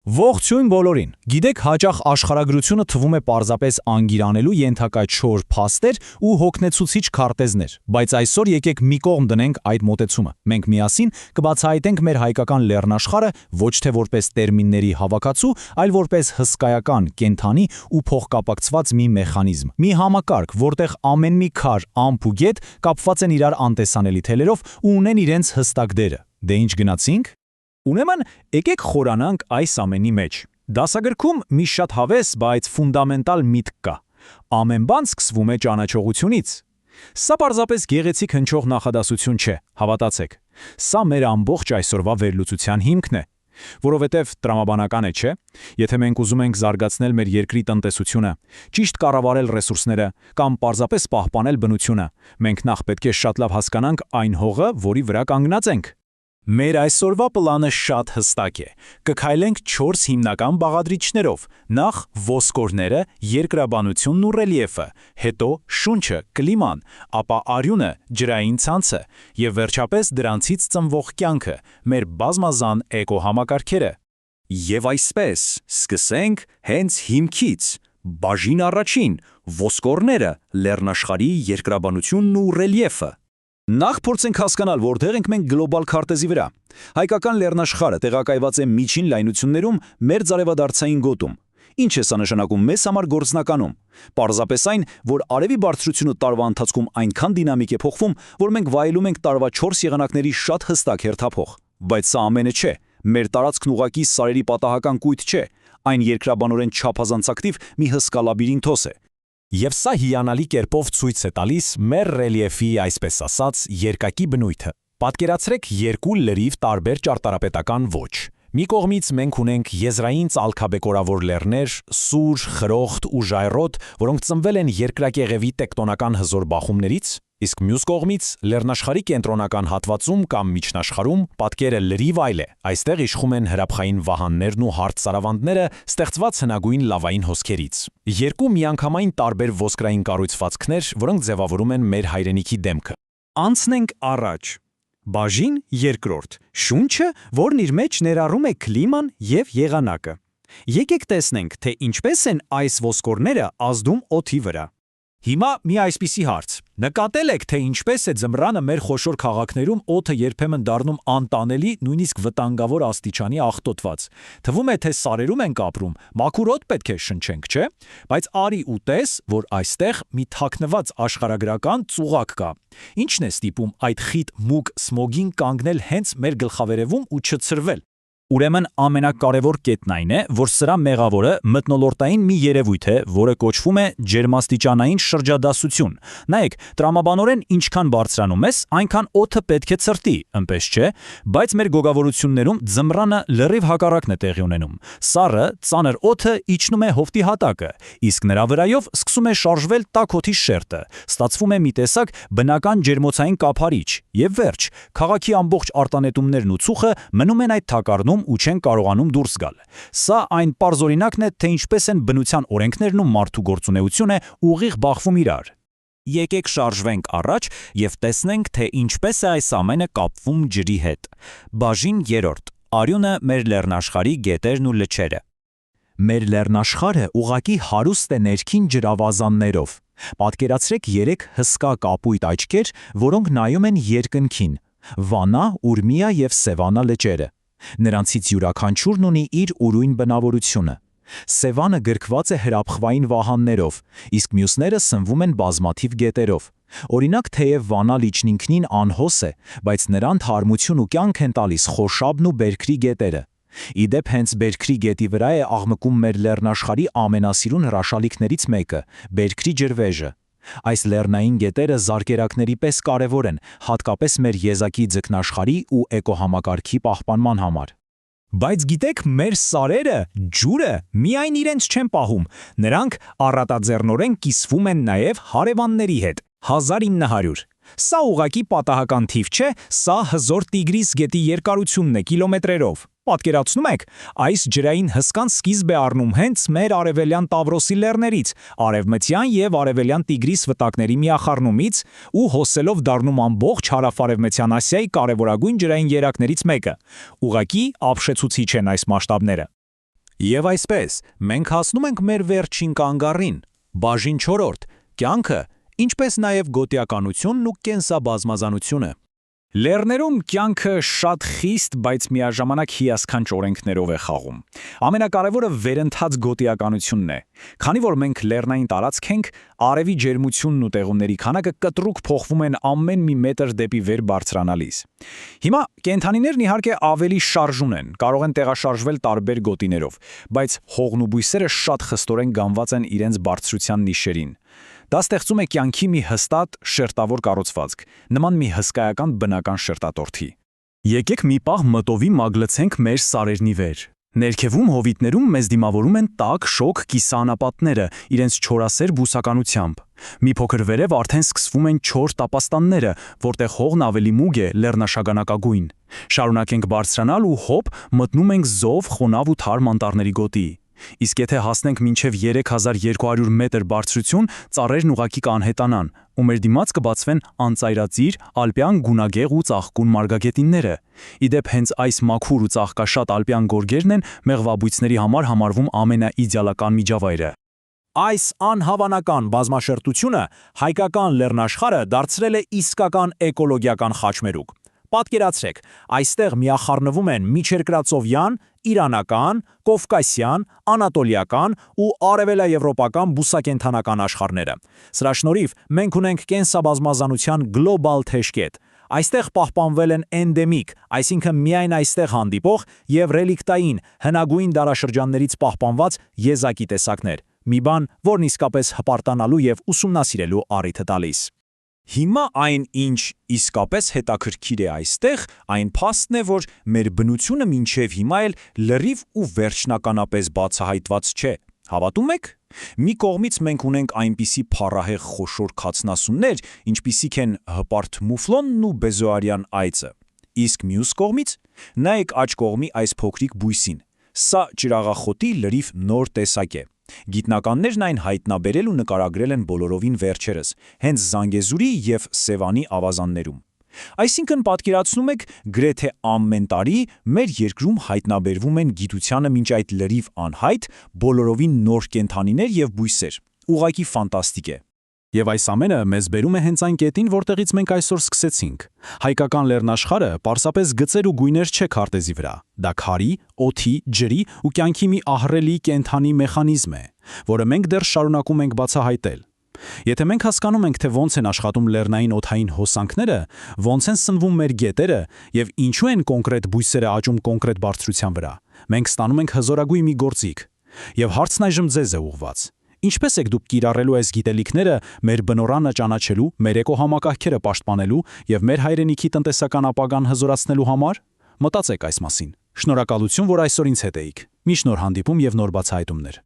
Ողջույն բոլորին։ Գիտեք, հաճախ աշխարհագրությունը թվում է պարզապես անգիրանելու ենթակա չոր փաստեր ու հոգնեցուցիչ քարտեզներ, բայց այսօր եկեք մի կողմ դնենք այդ մոտեցումը։ Մենք միասին կբացահայտենք մեր հայկական լեռնաշխարհը ոչ թե որպես տերմինների հավաքածու, այլ որպես հսկայական, կենդանի ու փոխկապակցված մի մեխանիզմ, մի համակարգ, որտեղ ամեն մի քար, ամփ ու գետ կապված են իրար անտեսանելի թելերով ու ունեն իրենց հստակ դերը։ Դե ինչ գնացինք։ Ուրեմն, եկեք խորանանք այս ամենի մեջ։ Դասագրքում մի շատ հավես, բայց ֆունդամենտալ միտք կա։ Ամեն բան սկսվում է ճանաչողությունից։ Սա պարզապես գեղեցիկ հնչող նախադասություն չէ, հավատացեք։ Սա մեր ամբողջ այսօրվա վերլուծության հիմքն է։ Որովհետև տրամաբանական է, չէ՞։ Եթե մենք ուզում ենք զարգացնել մեր երկրի տնտեսությունը, ճիշտ կառավարել ռեսուրսները կամ պարզապես պահպանել բնությունը, մենք նախ պետք է շատ լավ հասկանանք այն հողը, որի վրա կանգնած ենք։ Մեր այսօրվա պլանը շատ հստակ է։ Կքայլենք 4 հիմնական բաղադրիչներով՝ նախ ոսկորները, երկրաբանությունն ու ռելիեֆը, հետո շունչը, կլիման, ապա արյունը, ջրային ցանցը եւ վերջապես դրանցից ծնվող կյանքը, մեր բազմազան էկոհամակարգերը։ Եվ այսպես, սկսենք հենց հիմքից։ Բաժին առաջին՝ ոսկորները, լեռնաշխարհի երկրաբանությունն ու ռելիեֆը։ Նախ փորձենք հասկանալ, որտեղ ենք մենք գլոբալ քարտեզի վրա։ Հայկական լեռնաշխարհը տեղակայված է միջին լայնություններում մեր արևադարձային գոտում։ Ինչ է սա նշանակում մեզ համար գործնականում։ Պարզապես այն, որ արևի բարձրությունը տարվա ընթացքում այնքան դինամիկ է փոխվում, որ մենք վայելում ենք տարվա 4 եղանակների շատ հստակ հերթափոխ։ Բայց սա ամենը չէ։ Մեր տարածքն ուղղակի սարերի պատահական կույտ չէ։ Այն երկրաբանորեն չափազանց ակտիվ մի հսկա լաբիրինթոս է։ Եվ սա հիանալի կերպով ցույց է տալիս մեր ռելիեֆի, այսպես ասած, երկակի բնույթը։ Պատկերացրեք երկու լրիվ տարբեր ճարտարապետական ոճ։ Մի կողմից մենք ունենք եզրային ծալքաբեկորավոր լեռներ, սուր, խրոխտ ու ժայռոտ, որոնք ծնվել են երկրակեղևի տեկտոնական հզոր բախումներից, իսկ մյուս կողմից լեռնաշխարհի կենտրոնական հատվածում կամ միջնաշխարհում պատկերը լրիվ այլ է։ Այստեղ իշխում են հրաբխային վահաններն ու հարթ սարավանդները, ստեղծված հնագույն լավային հոսքերից։ Երկու միանգամայն տարբեր ոսկրային կառուցվածքներ, որոնք ձևավորում են մեր հայրենիքի դեմքը։ Անցնենք առաջ։ Բաժին երկրորդ՝ շունչը, որն իր մեջ ներառում է կլիման եւ եղանակը։ Եկեք տեսնենք, թե ինչպես են այս ոսկորները ազդում օդի վրա։ Հիմա մի այսպիսի հարց. նկատել եք, թե ինչպես է ձմռանը մեր խոշոր քաղաքներում օդը երբեմն դառնում անտանելի, նույնիսկ վտանգավոր աստիճանի աղտոտված։ Թվում է, թե սարերում ենք ապրում, մաքուր օդ պետք է շնչենք, չէ՞։ Բայց արի ու տես, որ այստեղ մի թաքնված աշխարհագրական ծուղակ կա։ Ինչն է ստիպում այդ խիտ մուգ սմոգին կանգնել հենց մեր գլխավերևում ու չցրվել։ Ուրեմն ամենակարևոր կետն այն է, որ սրա մեղավորը մթնոլորտային մի երևույթ է, որը կոչվում է ջերմաստիճանային շրջադասություն։ Նայեք, տրամաբանորեն ինչքան բարձրանում ես, այնքան օդը պետք է ցրտի, ըմպես չէ, բայց մեր գոգավորություններում ձմռանը լրիվ հակառակն է տեղի ունենում։ Սառը, ծանր օդը իջնում է հովտի հատակը, իսկ նրա վրայով սկսում է շարժվել տաք օդի շերտը։ Ստացվում է մի տեսակ բնական ջերմոցային կափարիչ, եւ վերջ, քաղաքի ամբողջ արտանետումներն ու ծուխը մնում են այդ թակարդում ու չեն կարողանում դուրս գալ։ Սա այն պարզ օրինակն է, թե ինչպես են բնության օրենքներն ու մարդու գործունեությունը ուղիղ բախվում իրար։ Եկեք շարժվենք առաջ եւ տեսնենք, թե ինչպես է այս ամենը կապվում ջրի հետ։ Բաժին երրորդ՝ արյունը, մեր լեռնաշխարհի գետերն ու լճերը։ Մեր լեռնաշխարհը ուղղակի հարուստ է ներքին ջրավազաններով։ Պատկերացրեք 3 հսկա կապույտ աչքեր, որոնք նայում են երկնքին՝ Վանա, Ուրմիա եւ Սևանա լճերը։ Նրանցից յուրաքանչյուրն ունի իր ուրույն բնավորությունը։ Սևանը գրկված է հրաբխային վահաններով, իսկ մյուսները սնվում են բազմաթիվ գետերով։ Օրինակ, թեև Վանա լիճն ինքնին անհոս է, բայց նրան թարմություն ու կյանք են տալիս Խոշաբն ու Բերքրի գետերը։ Իդեպ հենց Բերքրի գետի վրա է աղմկում մեր լեռնաշխարհի ամենասիրուն հրաշալիքներից մեկը՝ Բերքրի ջրվեժը։ Այս լեռնային գետերը զարկերակների պես կարևոր են, հատկապես մեր եզակի ձկնաշխարհի ու էկոհամակարգի պահպանման համար։ Բայց գիտեք, մեր սարերը, ջուրը միայն իրենց չեն պահում, նրանք առատաձեռնորեն կիսվում են նաև հարևանների հետ։ 1900 Սա ուղղակի պատահական թիվ չէ, սա հզոր Տիգրիս գետի երկարությունն է կիլոմետրերով։ Պատկերացնում եք, այս ջրային հսկան սկիզբ է առնում հենց մեր արևելյան Տավրոսի լեռներից, արևմտյան եւ արևելյան Տիգրիս վտակների միախառնումից ու հոսելով դառնում ամբողջ հարավ-արևմտյան Ասիայի կարևորագույն ջրային երակներից մեկը։ Ուղղակի ապշեցուցիչ են այս մասշտաբները։ Եվ այսպես, մենք հասնում ենք մեր վերջին կանգառին, բաժին 4, կյանքը, ինչպես նաև գոտիականությունն ու կենսաբազմազանությունը։ Լեռներում կյանքը շատ խիստ, բայց միաժամանակ հիասքանչ օրենքներով է խաղում։ Ամենակարևորը վերընթաց գոտիականությունն է։ Քանի որ մենք լեռնային տարածք ենք, արևի ջերմությունն ու տեղումների քանակը կտրուկ փոխվում են ամեն մի մետր դեպի վեր բարձրանալիս։ Հիմա կենդանիներն իհարկե ավելի շարժուն են, կարող են տեղաշարժվել տարբեր գոտիներով, բայց հողն ու բույսերը շատ խստորեն գանված են իրենց բարձրության նիշերին։ Դա ստեղծում է կյանքի մի հստատ, շերտավոր կառուցվածք, նման մի հսկայական բնական շերտատորթի։ Եկեք մի պահ մտովի մագլցենք մեր սարերնի վեր։ Ներքևում հովիտներում մեզ դիմավորում են տաք, շոգ կիսաանապատները իրենց չորասեր բուսականությամբ։ Մի փոքր վերև արդեն սկսվում են չոր տապաստանները, որտեղ հողն ավելի մուգ է, լեռնաշագանակագույն։ Շարունակենք բարձրանալ ու հոպ մտնում ենք զով, խոնավ ու թարմ անտառների գոտի։ Իսկ եթե հասնենք մինչև 3200 մետր բարձրություն, ծառերն ուղղակի կանհետանան, ու մեր դիմաց կբացվեն անծայրածիր, ալպյան գունագեղ ու ծաղկուն մարգագետինները։ Իդեպ հենց այս մաքուր ու ծաղկաշատ ալպյան գորգերն են մեղվաբույծների համար համարվում ամենաիդեալական միջավայրը։ Այս անհավանական բազմաշերտությունը հայկական լեռնաշխարհը դարձրել է իսկական էկոլոգիական խաչմերուկ։ Պատկերացրեք, այստեղ միախառնվում են միջերկրածովյան, իրանական, կովկասյան, անատոլիական ու արևելաեվրոպական բուսակենդանական աշխարհները։ Սրա շնորհիվ մենք ունենք կենսաբազմազանության գլոբալ թեժկետ։ Այստեղ պահպանվել են էնդեմիկ, այսինքն միայն այստեղ հանդիպող եւ ռելիկտային հնագույն դարաշրջաններից պահպանված եզակի տեսակներ։ Մի բան, որն իսկապես հպարտանալու եւ ուսումնասիրելու առիթ է տալիս։ Հիմա այն, ինչ իսկապես հետաքրքիր է այստեղ, այն փաստն է, որ մեր բնությունը մինչև հիմա էլ լրիվ ու վերջնականապես բացահայտված չէ։ Հավատում եք։ Մի կողմից մենք ունենք այնպիսի փառահեղ խոշոր քացնասուններ, ինչպիսիք են հպարտ մուֆլոնն ու բեզոարյան այծը։ Իսկ մյուս կողմից նայեք աջ կողմի այս փոքրիկ բույսին։ Սա ջրաղախոտի լրիվ նոր տեսակ է։ Գիտնականներն այն հայտնաբերել ու նկարագրել են բոլորովին վերջերս, հենց Զանգեզուրի և Սևանի ավազաններում։ Այսինքն պատկերացնում եք, գրեթե ամեն տարի մեր երկրում հայտնաբերվում են գիտությանը մինչ այդ լրիվ անհայտ, բոլորովին նոր կենդանիներ և բույսեր։ Ուղղակի ֆանտաստիկ է։ Եվ այս ամենը մեզ բերում է հենց այն կետին, որտեղից մենք այսօր սկսեցինք։ Հայկական լեռնաշխարհը պարզապես գծեր ու գույներ չէ քարտեզի վրա։ Դա քարի, օդի, ջրի ու կյանքի մի ահռելի կենդանի մեխանիզմ է, որը մենք դեռ շարունակում ենք բացահայտել։ Եթե մենք հասկանում ենք, թե ոնց են աշխատում լեռնային օդային հոսանքները, ոնց են սնվում մեր գետերը եւ ինչու են կոնկրետ բույսերը աճում կոնկրետ բարձրության վրա, մենք ստանում ենք հզորագույն մի գործիք։ Եվ հարցն այժմ ձեզ է ուղղված։ Ինչպես եք դուք կիրառելու այս գիտելիքները մեր բնօրանը ճանաչելու, մեր էկոհամակարգերը պաշտպանելու եւ մեր հայրենիքի տնտեսական ապագան հզորացնելու համար։ Մտածեք այս մասին։ Շնորհակալություն, որ այսօր ինձ հետ էիք։ Միշտ նոր հանդիպում եւ նոր բացահայտումներ։